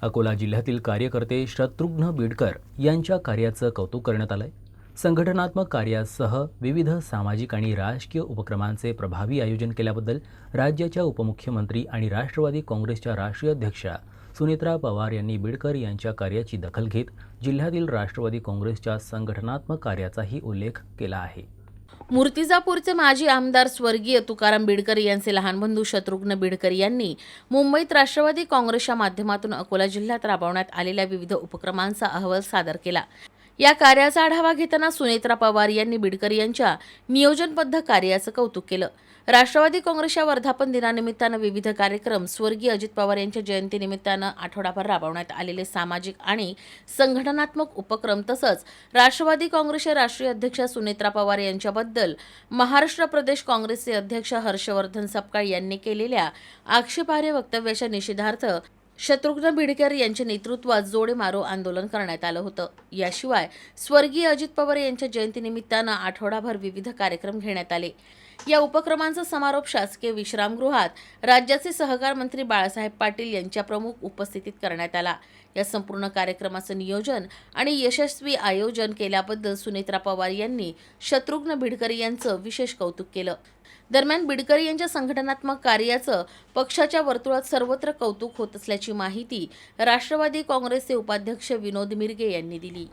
अकोला जिल्ह्यातील कार्यकर्ते शत्रुघ्न बिडकर यांच्या कार्याचं कौतुक करण्यात आलंय। संघटनात्मक कार्यासह विविध सामाजिक आणि राजकीय उपक्रमांचे प्रभावी आयोजन केल्याबद्दल राज्याच्या उपमुख्यमंत्री आणि राष्ट्रवादी काँग्रेसच्या राष्ट्रीय अध्यक्षा सुनेत्रा पवार यांनी बिडकर यांच्या कार्याची दखल घेत जिल्ह्यातील राष्ट्रवादी काँग्रेसच्या संघटनात्मक कार्याचाही उल्लेख केला आहे। मूर्तिजापूरचे माजी आमदार स्वर्गीय तुकाराम बिडकर यांचे लहान बंधू शत्रुघ्न बिडकर यांनी मुंबईत राष्ट्रवादी काँग्रेसच्या माध्यमातून अकोला जिल्ह्यात राबवण्यात आलेल्या विविध उपक्रमांचा अहवाल सादर केला। या कार्याचा आढावा घेताना सुनेत्रा पवार यांनी बिडकर यांच्या नियोजनबद्ध कार्याचं कौतुक केलं। राष्ट्रवादी काँग्रेसच्या वर्धापन दिनानिमित्तानं विविध कार्यक्रम, स्वर्गीय अजित पवार यांच्या जयंतीनिमित्तानं आठवडाभर राबवण्यात आलेले सामाजिक आणि संघटनात्मक उपक्रम तसंच राष्ट्रवादी काँग्रेसचे राष्ट्रीय अध्यक्ष सुनेत्रा पवार यांच्याबद्दल महाराष्ट्र प्रदेश काँग्रेसचे अध्यक्ष हर्षवर्धन सपकाळ यांनी केलेल्या आक्षेपार्ह वक्तव्याच्या निषेधार्थ शत्रुघ्न बिडकर यांच्या नेतृत्वात जोडे मारो आंदोलन करण्यात आलं होतं। याशिवाय स्वर्गीय अजित पवार यांच्या जयंतीनिमित्तानं आठवडाभर विविध कार्यक्रम घेण्यात आले। या उपक्रमांचा समारोप शासकीय विश्रामगृहात राज्याचे सहकार मंत्री बाळासाहेब पाटील यांच्या प्रमुख उपस्थितीत करण्यात आला। या संपूर्ण कार्यक्रमाचं नियोजन आणि यशस्वी आयोजन केल्याबद्दल सुनेत्रा पवार यांनी शत्रुघ्न बिडकर यांचं विशेष कौतुक केलं। दरम्यान बिडकर यांच्या संघटनात्मक कार्याचं पक्षाच्या वर्तुळात सर्वत्र कौतुक होत असल्याची माहिती राष्ट्रवादी काँग्रेसचे उपाध्यक्ष विनोद मिरगे यांनी दिली।